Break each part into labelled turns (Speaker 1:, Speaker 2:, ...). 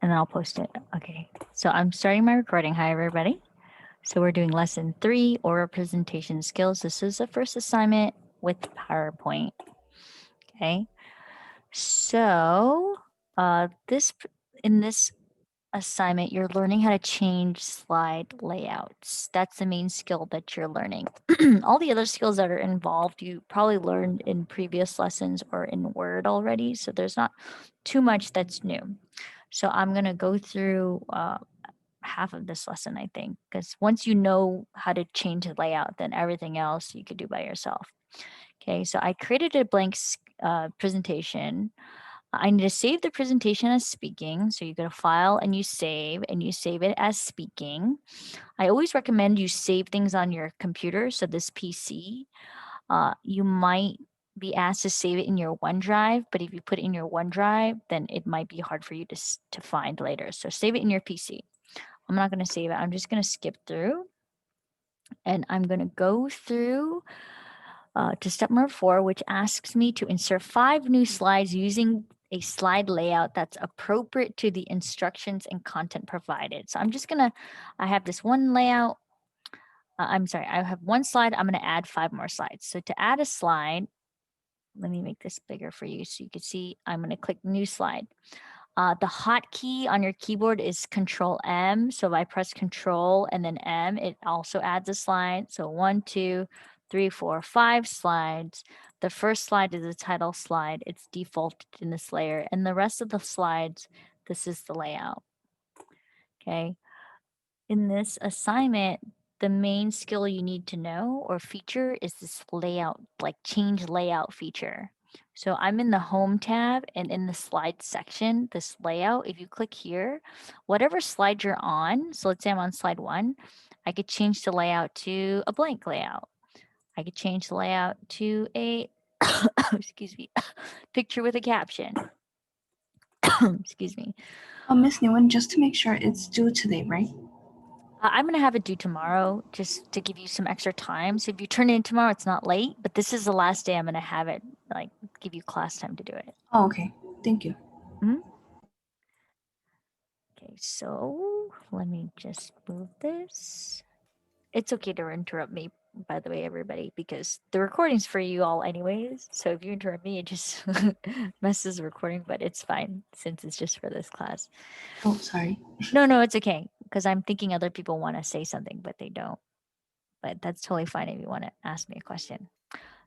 Speaker 1: and I'll post it. Okay. So I'm starting my recording. Hi, everybody. So we're doing lesson 3, oral presentation skills. This is the first assignment with PowerPoint. Okay. So in this assignment, you're learning how to change slide layouts. That's the main skill that you're learning. All the other skills that are involved, you probably learned in previous lessons or in Word already. So there's not too much that's new. So I'm going to go through half of this lesson, I think, because once you know how to change the layout, then everything else you could do by yourself. Okay, so I created a blank presentation. I need to save the presentation as speaking. So you go to File and you save it as speaking. I always recommend you save things on your computer. So this PC, you might be asked to save it in your OneDrive, but if you put it in your OneDrive, then it might be hard for you to find later. So save it in your PC. I'm not going to save it. I'm just going to skip through, and I'm going to go through to step number 4, which asks me to insert 5 new slides using a slide layout that's appropriate to the instructions and content provided. So I'm just going to, I have this one layout. I'm sorry, I have one slide. I'm going to add 5 more slides. So to add a slide, let me make this bigger for you so you can see. I'm going to click new slide. The hotkey on your keyboard is Control M. So if I press Control and then M, it also adds a slide. So 1, 2, 3, 4, 5 slides. The first slide is the title slide. It's defaulted in this layer. And the rest of the slides, this is the layout. Okay. In this assignment, the main skill you need to know or feature is this layout, like change layout feature. So I'm in the home tab, and in the slide section, this layout, if you click here, whatever slide you're on, so let's say I'm on slide 1, I could change the layout to a blank layout. I could change the layout to a, excuse me, picture with a caption. Excuse me.
Speaker 2: Miss Nguyen, just to make sure it's due today, right?
Speaker 1: I'm going to have it due tomorrow just to give you some extra time. So if you turn it in tomorrow, it's not late, but this is the last day I'm going to have it, like, give you class time to do it.
Speaker 2: Oh, okay. Thank you.
Speaker 1: Okay, so let me just move this. It's okay to interrupt me, by the way, everybody, because the recording's for you all anyways. So if you interrupt me, it just messes the recording, but it's fine since it's just for this class.
Speaker 2: Oh, sorry.
Speaker 1: No, it's okay, because I'm thinking other people want to say something, but they don't. But that's totally fine if you want to ask me a question.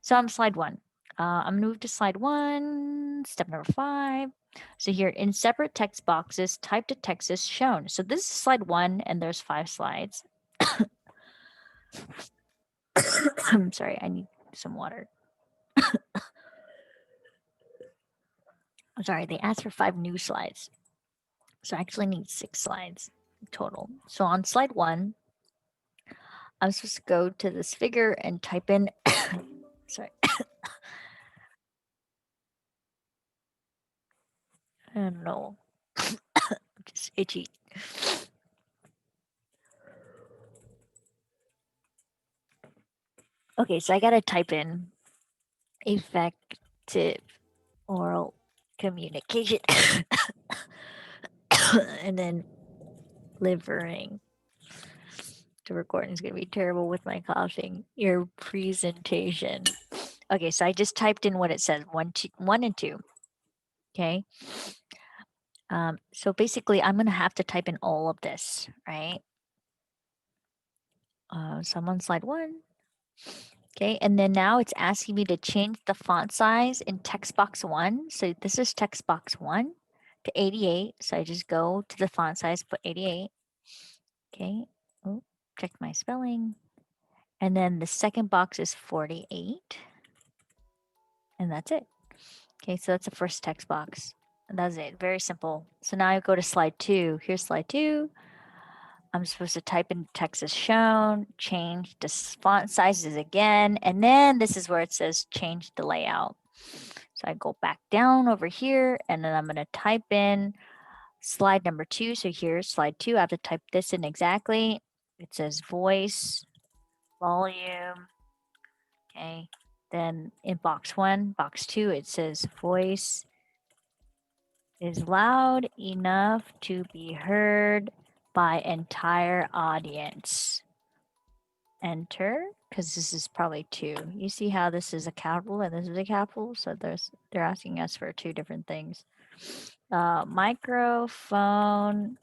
Speaker 1: So I'm slide 1. I'm going to move to slide 1, step number 5. So here, in separate text boxes, type the text as shown. So this is slide 1, and there's 5 slides. I'm sorry, I need some water. I'm sorry, they asked for 5 new slides. So I actually need 6 slides total. So on slide 1, I'm supposed to go to this figure and type in, sorry. I don't know. I'm just itchy. Okay, so I gotta type in effective oral communication and then delivering. The recording is gonna be terrible with my coughing. Your presentation. Okay, so I just typed in what it says, 1 and 2. Okay. So basically I'm gonna have to type in all of this, right? So I'm on slide 1. Okay, and then now it's asking me to change the font size in text box 1. So this is text box 1 to 88. So I just go to the font size, put 88. Okay, oh, check my spelling. And then the second box is 48. And that's it. Okay, so that's the first text box. And that's it, very simple. So now I go to slide 2. Here's slide 2. I'm supposed to type in text as shown, change the font sizes again, and then this is where it says change the layout. So I go back down over here, and then I'm going to type in slide number 2. So here's slide 2. I have to type this in exactly. It says voice, volume. Okay. Then in box 1, box 2, it says voice, is loud enough to be heard by entire audience. Enter, because this is probably 2. You see how this is a capital and this is a capital? So they're asking us for 2 different things. Microphone,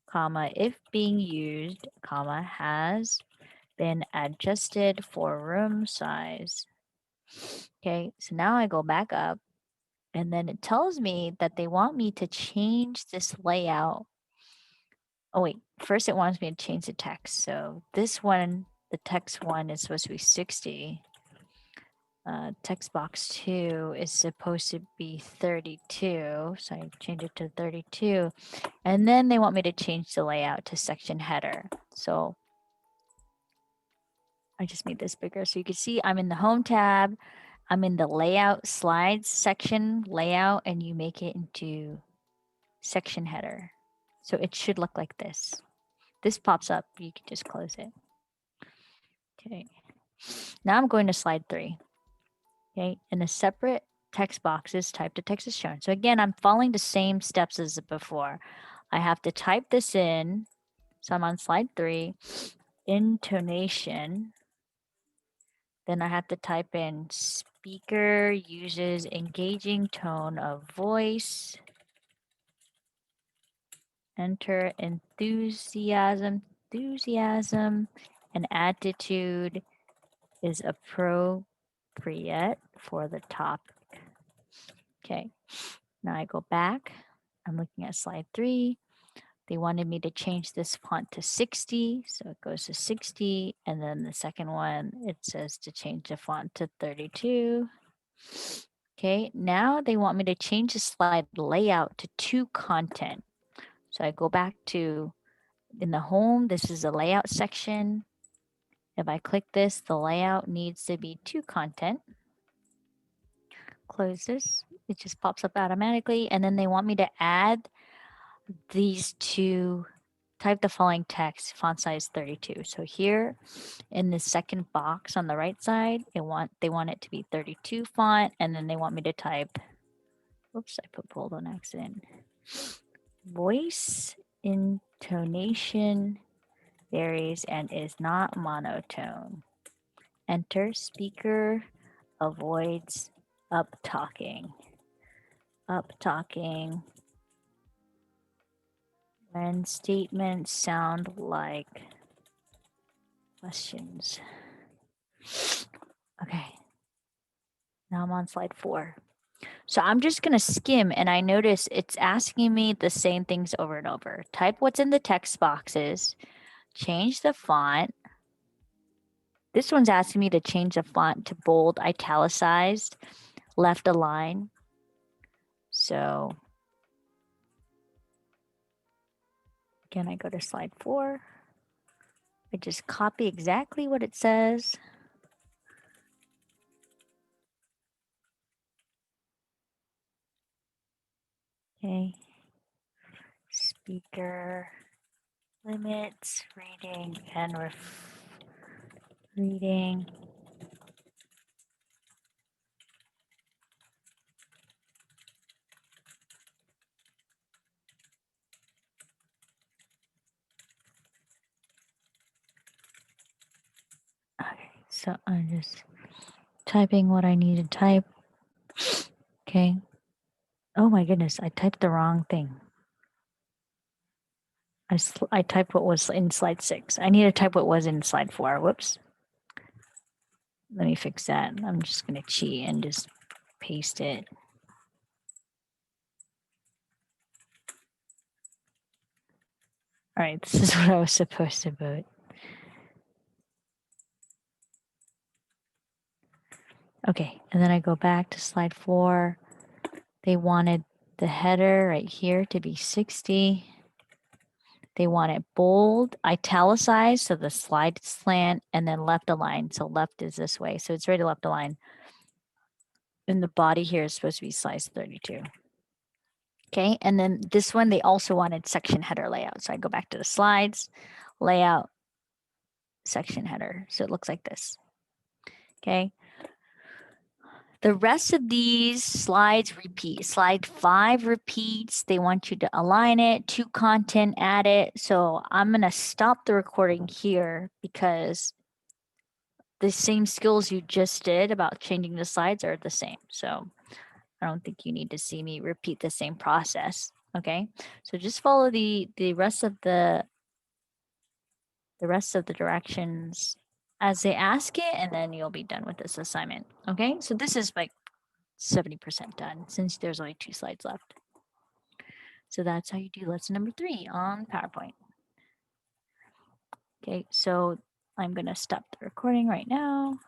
Speaker 1: comma, if being used, comma, has been adjusted for room size. Okay, so now I go back up and then it tells me that they want me to change this layout. Oh wait, first it wants me to change the text. So this one, the text one is supposed to be 60. Text box 2 is supposed to be 32. So I change it to 32. And then they want me to change the layout to section header. So I just made this bigger. So you can see I'm in the home tab. I'm in the layout slides section layout, and you make it into section header. So it should look like this. This pops up. You can just close it. Okay. Now I'm going to slide 3. Okay. In the separate text boxes, type the text is shown. So again, I'm following the same steps as before. I have to type this in. So I'm on slide 3. Intonation. Then I have to type in speaker uses engaging tone of voice. Enter enthusiasm, and attitude is appropriate for the topic. Okay, now I go back. I'm looking at slide 3. They wanted me to change this font to 60, so it goes to 60. And then the second one, it says to change the font to 32. Okay, now they want me to change the slide layout to content. So I go back to in the home, this is the layout section. If I click this, the layout needs to be to content. Close this, it just pops up automatically. And then they want me to add these 2, type the following text, font size 32. So here in the second box on the right side, they want it to be 32 font, and then they want me to type, oops, I put bold on accident. Voice intonation varies and is not monotone. Enter speaker avoids up talking. Up talking when statements sound like questions. Okay. Now I'm on slide 4. So I'm just going to skim, and I notice it's asking me the same things over and over. Type what's in the text boxes, change the font. This one's asking me to change the font to bold, italicized, left align. So again, I go to slide 4. I just copy exactly what it says. Okay. Speaker limits, reading, and reading. Okay, so I'm just typing what I need to type. Okay. Oh my goodness, I typed the wrong thing. I typed what was in slide 6. I need to type what was in slide 4. Whoops. Let me fix that. I'm just going to cheat and just paste it. All right, this is what I was supposed to put. Okay, and then I go back to slide 4. They wanted the header right here to be 60. They want it bold, italicized, so the slide slant, and then left align. So left is this way. So it's ready to left align. And the body here is supposed to be size 32. Okay, and then this one, they also wanted section header layout. So I go back to the slides, layout, section header. So it looks like this. Okay. The rest of these slides repeat. Slide 5 repeats. They want you to align it to content, add it. So I'm going to stop the recording here because the same skills you just did about changing the slides are the same. So I don't think you need to see me repeat the same process. Okay. So just follow the rest of the directions as they ask it, and then you'll be done with this assignment. Okay. So this is like 70% done since there's only 2 slides left. So that's how you do lesson number 3 on PowerPoint. Okay, so I'm going to stop the recording right now.